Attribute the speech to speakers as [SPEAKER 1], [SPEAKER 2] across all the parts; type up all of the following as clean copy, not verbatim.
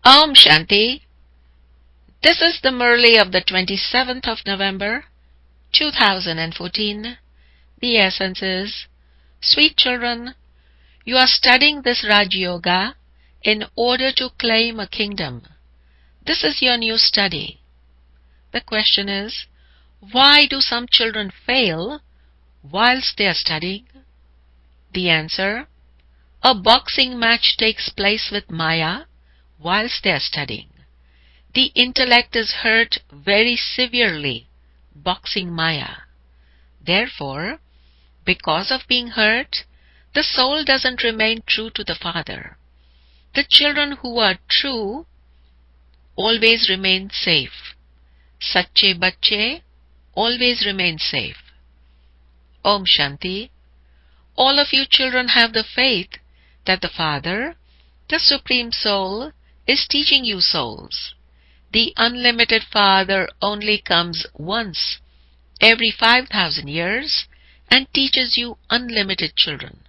[SPEAKER 1] Om Shanti. This is the MURLI of the 27th of November, 2014. The essence is, sweet children, you are studying this Raj Yoga in order to claim a kingdom. This is your new study. The question is, why do some children fail whilst they are studying? The answer, a boxing match takes place with Maya whilst they are studying. The intellect is hurt very severely, boxing Maya. Therefore, because of being hurt, the soul doesn't remain true to the Father. The children who are true always remain safe. Sache bacche always remain safe. Om Shanti. All of you children have the faith that the Father, the Supreme Soul, is teaching you souls. The unlimited Father only comes once every 5,000 years and teaches you unlimited children.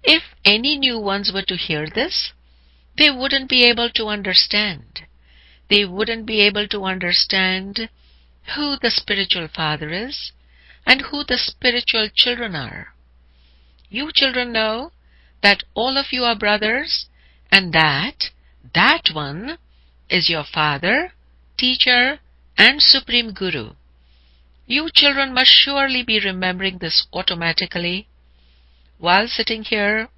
[SPEAKER 1] If any new ones were to hear this, they wouldn't be able to understand. They wouldn't be able to understand who the spiritual Father is and who the spiritual children are. You children know that all of you are brothers and that one is your Father, Teacher, and Supreme Guru. You children must surely be remembering this automatically. While sitting here,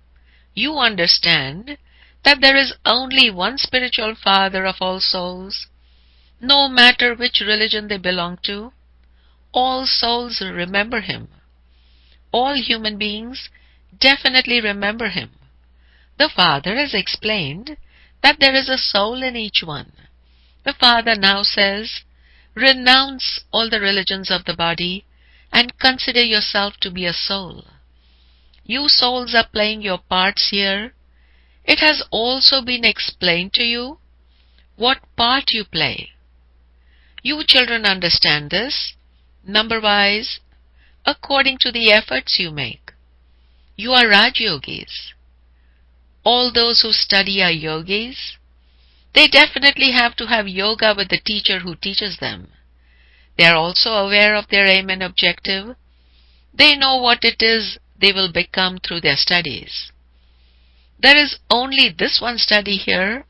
[SPEAKER 1] you understand that there is only one spiritual Father of all souls, no matter which religion they belong to. All souls remember Him. All human beings definitely remember Him. The Father has explained that there is a soul in each one. The Father now says, renounce all the religions of the body and consider yourself to be a soul. You souls are playing your parts here. It has also been explained to you what part you play. You children understand this, number-wise, according to the efforts you make. You are Raj Yogis. All those who study are yogis. They definitely have to have yoga with the teacher who teaches them. They are also aware of their aim and objective. They know what it is they will become through their studies. There is only this one study here,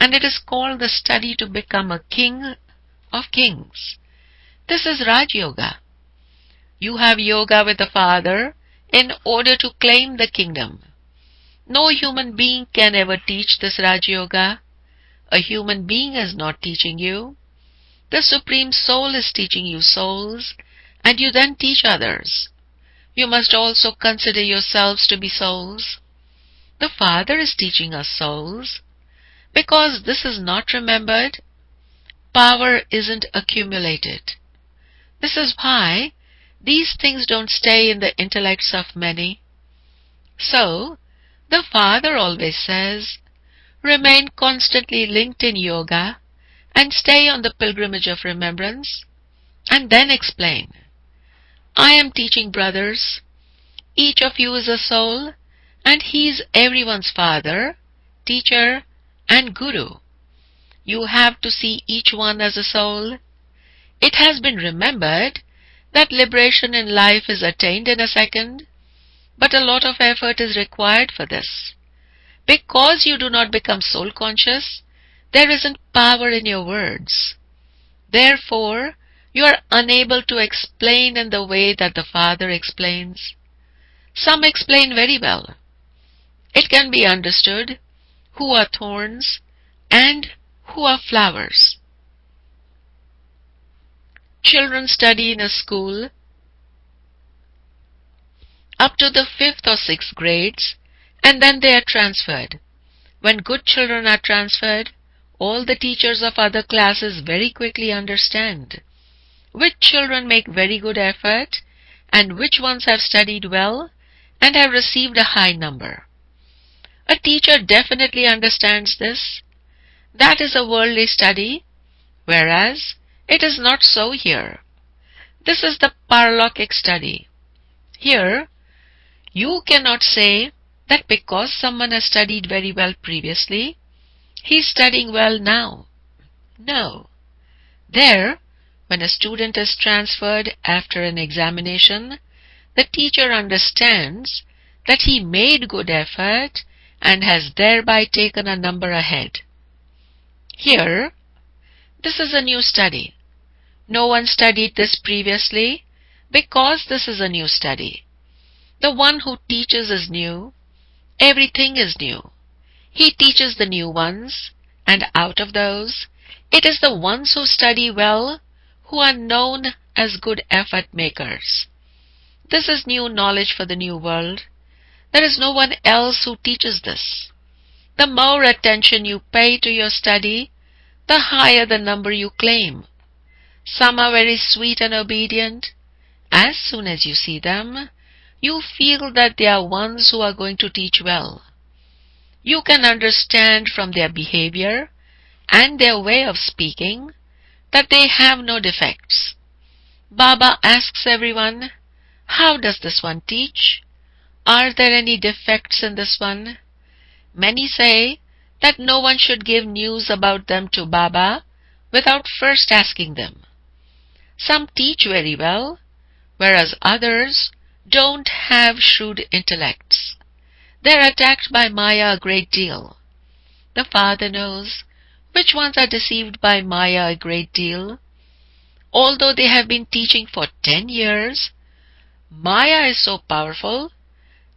[SPEAKER 1] and it is called the study to become a king of kings. This is Raj Yoga. You have yoga with the Father in order to claim the kingdom. No human being can ever teach this Raj Yoga. A human being is not teaching you. The Supreme Soul is teaching you souls, and you then teach others. You must also consider yourselves to be souls. The Father is teaching us souls. Because this is not remembered, power isn't accumulated. This is why these things don't stay in the intellects of many. So, the Father always says, remain constantly linked in yoga and stay on the pilgrimage of remembrance, and then explain. I am teaching brothers. Each of you is a soul, and he is everyone's Father, Teacher, and Guru. You have to see each one as a soul. It has been remembered that liberation in life is attained in a second, but a lot of effort is required for this. Because you do not become soul conscious, there isn't power in your words. Therefore, you are unable to explain in the way that the Father explains. Some explain very well. It can be understood who are thorns and who are flowers. Children study in a school up to the 5th or 6th grades, and then they are transferred. When good children are transferred, all the teachers of other classes very quickly understand which children make very good effort and which ones have studied well and have received a high number. A teacher definitely understands this. That is a worldly study, whereas it is not so here. This is the paralaukic study. Here, you cannot say that because someone has studied very well previously, He's studying well now. No. There, when a student is transferred after an examination, the teacher understands that he made good effort and has thereby taken a number ahead. Here, this is a new study. No one studied this previously because this is a new study. The one who teaches is new. Everything is new. He teaches the new ones, and out of those, it is the ones who study well who are known as good effort makers. This is new knowledge for the new world. There is no one else who teaches this. The more attention you pay to your study, the higher the number you claim. Some are very sweet and obedient. As soon as you see them, you feel that they are ones who are going to teach well. You can understand from their behavior and their way of speaking that they have no defects. Baba asks everyone, "How does this one teach? Are there any defects in this one?" Many say that no one should give news about them to Baba without first asking them. Some teach very well, whereas others don't have shrewd intellects. They're attacked by Maya a great deal. The Father knows which ones are deceived by Maya a great deal. Although they have been teaching for 10 years, Maya is so powerful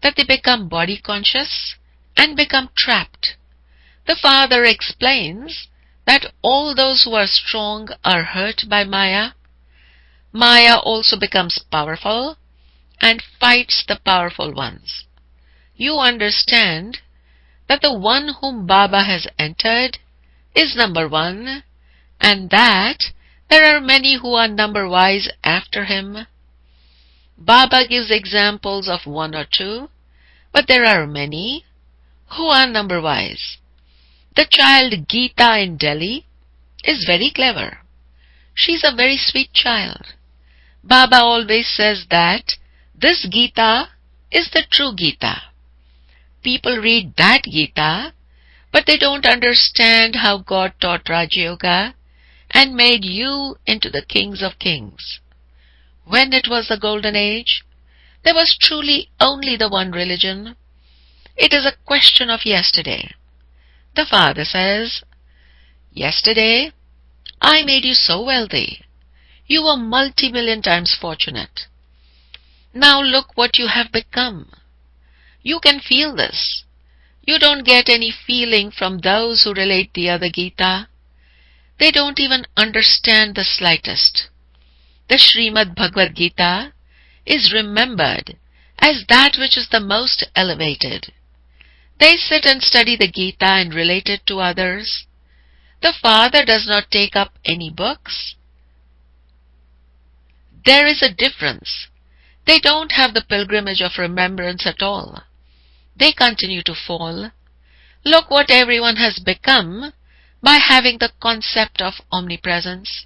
[SPEAKER 1] that they become body conscious and become trapped. The Father explains that all those who are strong are hurt by Maya. Maya also becomes powerful and fights the powerful ones. You understand that the one whom Baba has entered is number one, and that there are many who are number-wise after him. Baba gives examples of one or two, but there are many who are number-wise. The child Gita in Delhi is very clever. She's a very sweet child. Baba always says that this Gita is the true Gita. People read that Gita, but they don't understand how God taught Raja Yoga and made you into the kings of kings. When it was the golden age, there was truly only the one religion. It is a question of yesterday. The Father says, "Yesterday, I made you so wealthy. You were multi-million times fortunate. Now look what you have become." You can feel this. You don't get any feeling from those who relate the other Gita. They don't even understand the slightest. The Srimad Bhagavad Gita is remembered as that which is the most elevated. They sit and study the Gita and relate it to others. The Father does not take up any books. There is a difference. They don't have the pilgrimage of remembrance at all. They continue to fall. Look what everyone has become by having the concept of omnipresence.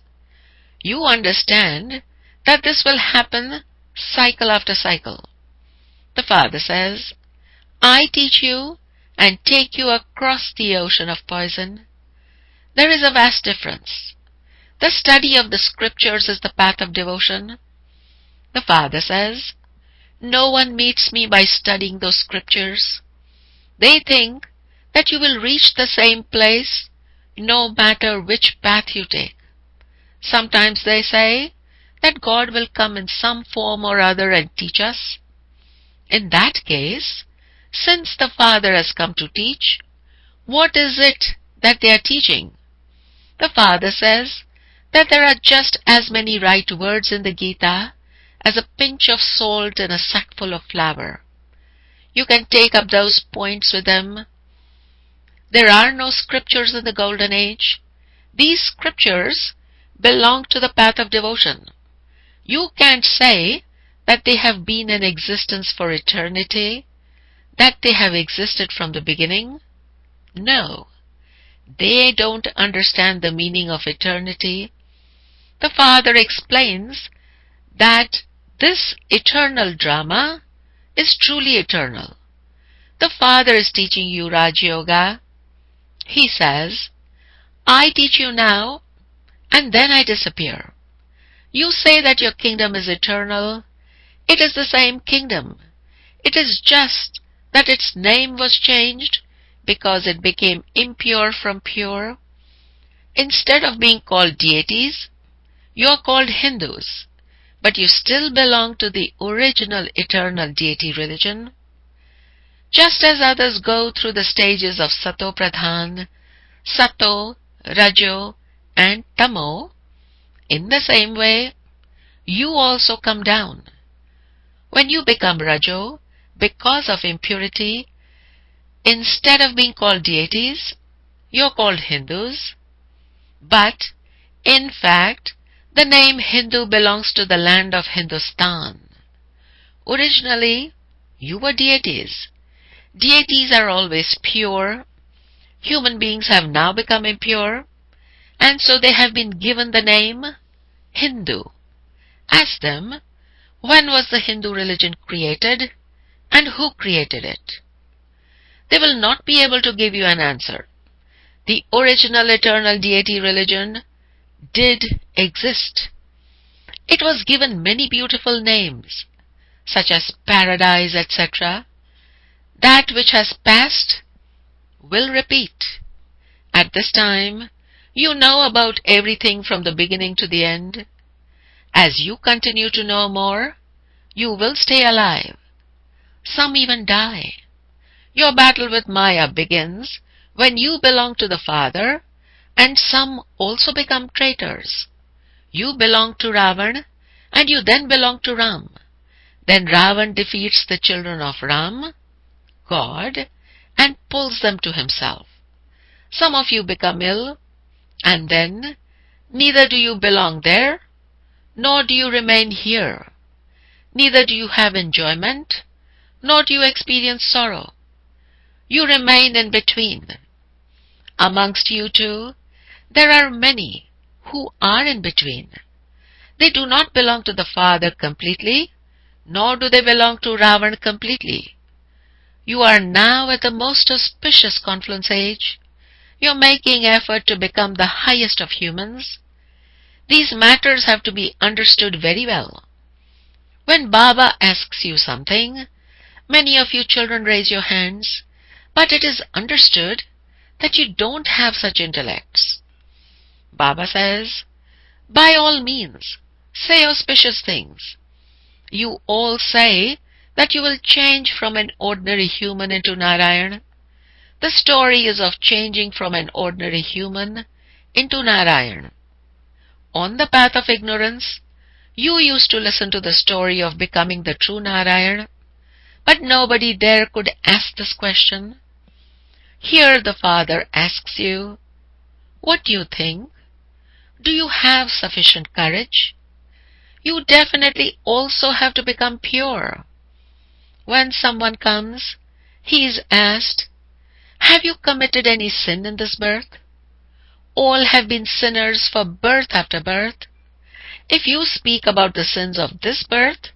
[SPEAKER 1] You understand that this will happen cycle after cycle. The Father says, "I teach you and take you across the ocean of poison." There is a vast difference. The study of the scriptures is the path of devotion. The Father says, "No one meets me by studying those scriptures." They think that you will reach the same place no matter which path you take. Sometimes they say that God will come in some form or other and teach us. In that case, since the Father has come to teach, what is it that they are teaching? The Father says that there are just as many right words in the Gita as a pinch of salt in a sackful of flour. You can take up those points with them. There are no scriptures in the golden age. These scriptures belong to the path of devotion. You can't say that they have been in existence for eternity, that they have existed from the beginning. No, they don't understand the meaning of eternity. The Father explains that this eternal drama is truly eternal. The Father is teaching you Raja Yoga. He says, I teach you now, and then I disappear. You say that your kingdom is eternal. It is the same kingdom. It is just that its name was changed because it became impure from pure. Instead of being called deities, you are called Hindus, but you still belong to the original eternal deity religion. Just as others go through the stages of Sato Pradhan, Sato, Rajo, and Tamo, in the same way, you also come down. When you become Rajo, because of impurity, instead of being called deities, you are called Hindus. But, in fact, the name Hindu belongs to the land of Hindustan. Originally, you were deities. Deities are always pure. Human beings have now become impure, and so they have been given the name Hindu. Ask them, when was the Hindu religion created, and who created it? They will not be able to give you an answer. The original eternal deity religion did exist. It was given many beautiful names, such as paradise, etc. That which has passed will repeat. At this time, you know about everything from the beginning to the end. As you continue to know more, you will stay alive. Some even die. Your battle with Maya begins when you belong to the Father, and some also become traitors. You belong to Ravan, and you then belong to Ram. Then Ravan defeats the children of Ram, God, and pulls them to himself. Some of you become ill, and then neither do you belong there, nor do you remain here. Neither do you have enjoyment, nor do you experience sorrow. You remain in between. Amongst you two, there are many who are in between. They do not belong to the Father completely, nor do they belong to Ravan completely. You are now at the most auspicious confluence age. You are making effort to become the highest of humans. These matters have to be understood very well. When Baba asks you something, many of you children raise your hands, but it is understood that you don't have such intellects. Baba says, by all means, say auspicious things. You all say that you will change from an ordinary human into Narayan. The story is of changing from an ordinary human into Narayan. On the path of ignorance, you used to listen to the story of becoming the true Narayan, but nobody there could ask this question. Here the Father asks you, what do you think? Do you have sufficient courage? You definitely also have to become pure. When someone comes, he is asked, have you committed any sin in this birth? All have been sinners for birth after birth. If you speak about the sins of this birth,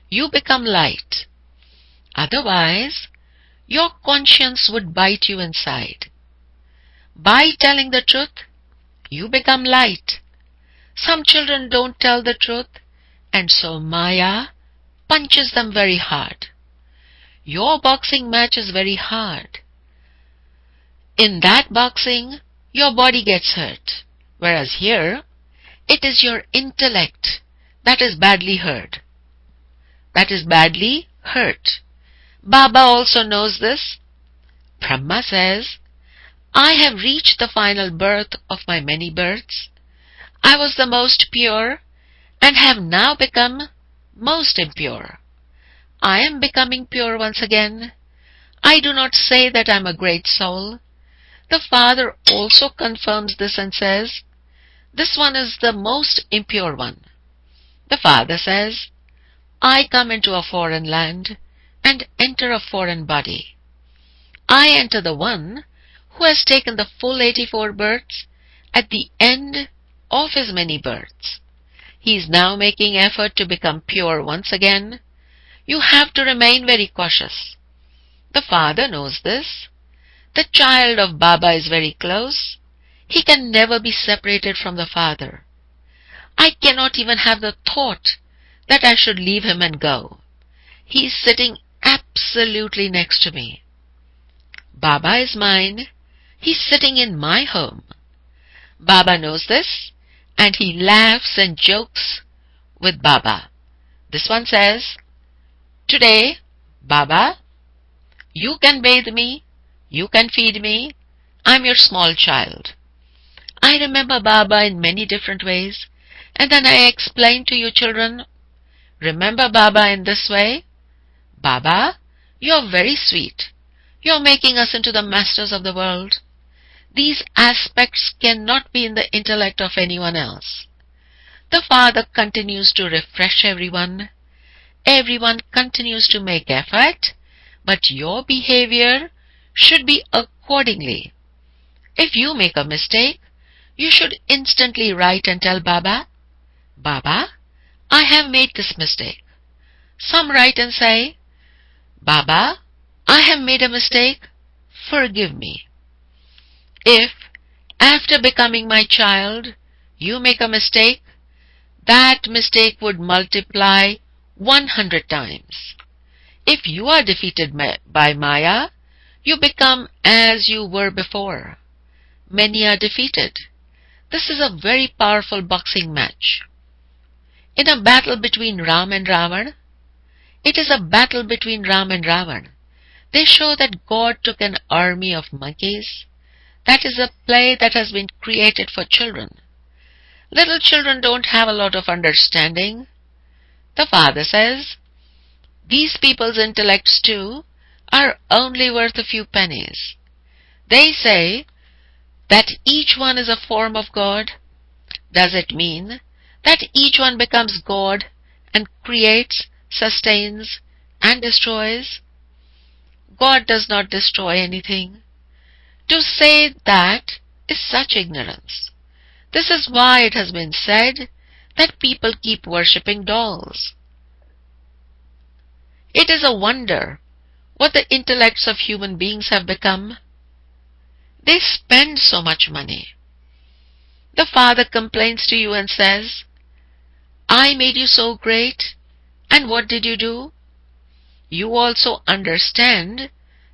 [SPEAKER 1] you become light. Otherwise, your conscience would bite you inside. By telling the truth, you become light. Some children don't tell the truth, and so Maya punches them very hard. Your boxing match is very hard. In that boxing, your body gets hurt, whereas here, it is your intellect that is badly hurt. Baba also knows this. Brahma says, I have reached the final birth of my many births. I was the most pure and have now become most impure. I am becoming pure once again. I do not say that I am a great soul. The Father also confirms this and says, this one is the most impure one. The Father says, I come into a foreign land and enter a foreign body. I enter the one who has taken the full 84 births at the end of his many births. He is now making effort to become pure once again. You have to remain very cautious. The Father knows this. The child of Baba is very close. He can never be separated from the Father. I cannot even have the thought that I should leave him and go. He is sitting absolutely next to me. Baba is mine. He's sitting in my home. Baba knows this, and he laughs and jokes with Baba. This one says, "Today, Baba, you can bathe me, you can feed me, I'm your small child." I remember Baba in many different ways, and then I explain to you children, remember Baba in this way. Baba, you're very sweet. You're making us into the masters of the world. These aspects cannot be in the intellect of anyone else. The Father continues to refresh everyone. Everyone continues to make effort, but your behavior should be accordingly. If you make a mistake, you should instantly write and tell Baba, "Baba, I have made this mistake." Some write and say, "Baba, I have made a mistake, forgive me." If, after becoming my child, you make a mistake, that mistake would multiply 100 times. If you are defeated by Maya, you become as you were before. Many are defeated. This is a very powerful boxing match. In a battle between Ram and Ravan, it is a battle between Ram and Ravan. They show that God took an army of monkeys. That is a play that has been created for children. Little children don't have a lot of understanding. The Father says, these people's intellects too are only worth a few pennies. They say that each one is a form of God. Does it mean that each one becomes God and creates, sustains, and destroys? God does not destroy anything. To say that is such ignorance. This is why it has been said that people keep worshipping dolls. It is a wonder what the intellects of human beings have become. They spend so much money. The Father complains to you and says, I made you so great, and what did you do? You also understand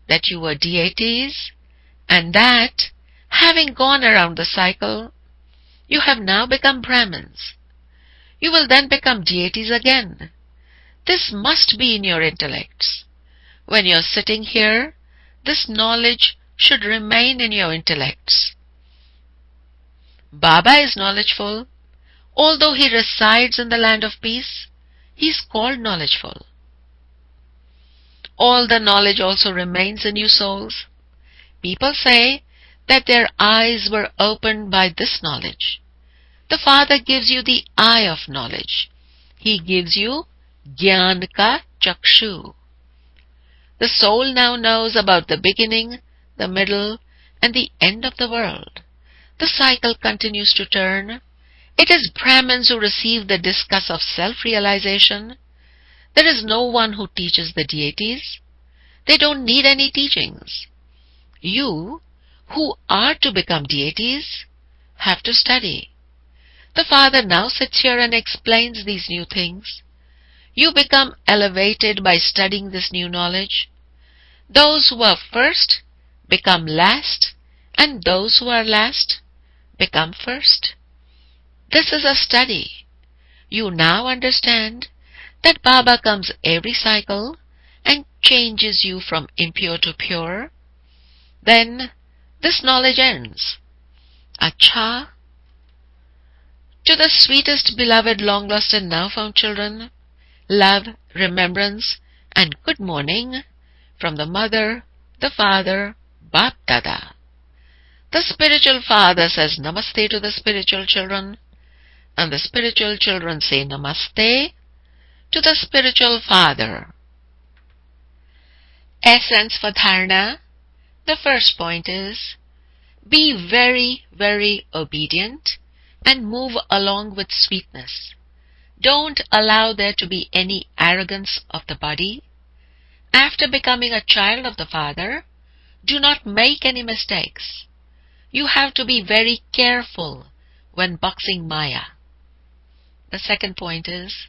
[SPEAKER 1] that you were deities, and that, having gone around the cycle, you have now become Brahmins. You will then become deities again. This must be in your intellects. When you are sitting here, this knowledge should remain in your intellects. Baba is knowledgeful. Although he resides in the land of peace, he is called knowledgeful. All the knowledge also remains in you souls. People say that their eyes were opened by this knowledge. The Father gives you the eye of knowledge. He gives you Gyan ka Chakshu. The soul now knows about the beginning, the middle, and the end of the world. The cycle continues to turn. It is Brahmins who receive the discus of self-realization. There is no one who teaches the deities. They don't need any teachings. You, who are to become deities, have to study. The Father now sits here and explains these new things. You become elevated by studying this new knowledge. Those who are first become last, and those who are last become first. This is a study. You now understand that Baba comes every cycle and changes you from impure to pure. Then this knowledge ends. Acha. To the sweetest, beloved, long-lost and now-found children, love, remembrance, and good morning from the Mother, the Father, Bap Dada. The spiritual Father says Namaste to the spiritual children, and the spiritual children say Namaste to the spiritual Father. Essence for Dharana. The first point is, be very, very obedient and move along with sweetness. Don't allow there to be any arrogance of the body. After becoming a child of the Father, Do not make any mistakes. You have to be very careful when boxing Maya. The second point is,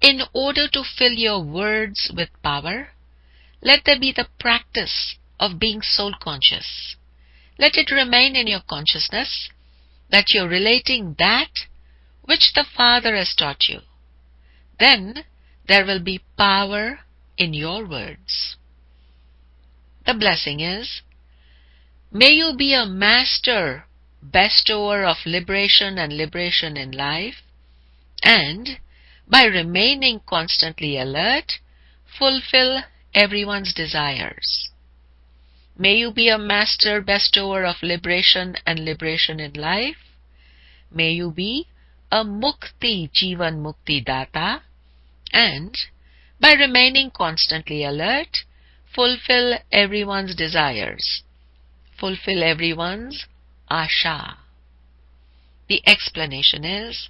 [SPEAKER 1] in order to fill your words with power, let there be the practice of being soul conscious. Let it remain in your consciousness that you're relating that which the Father has taught you. Then there will be power in your words. The blessing is, may you be a master bestower of liberation and liberation in life, and by remaining constantly alert, fulfill everyone's desires. May you be a master bestower of liberation and liberation in life. May you be a Mukti Jivan Mukti Data, and by remaining constantly alert, fulfill everyone's desires. Fulfill everyone's asha. The explanation is,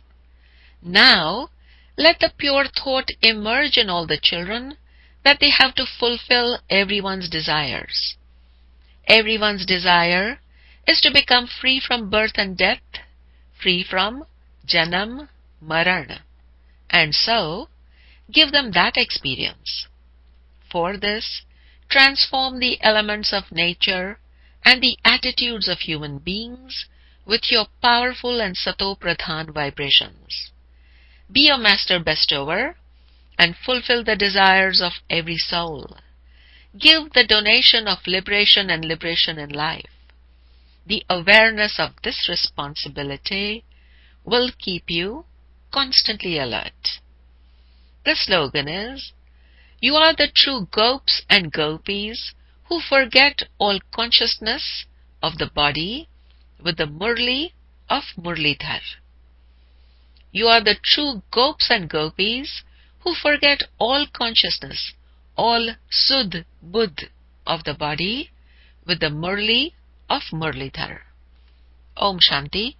[SPEAKER 1] now let the pure thought emerge in all the children that they have to fulfill everyone's desires. Everyone's desire is to become free from birth and death, free from Janam Maran, and so give them that experience. For this, transform the elements of nature and the attitudes of human beings with your powerful and Sato Pradhan vibrations. Be a master bestower and fulfill the desires of every soul. Give the donation of liberation and liberation in life. The awareness of this responsibility will keep you constantly alert. The slogan is, you are the true gopes and gopis who forget all consciousness of the body with the MURLI of Murlidhar. You are the true gopes and gopis who forget all consciousness, all Sudh Buddh of the body with the MURLI of Murlidhar. Om Shanti.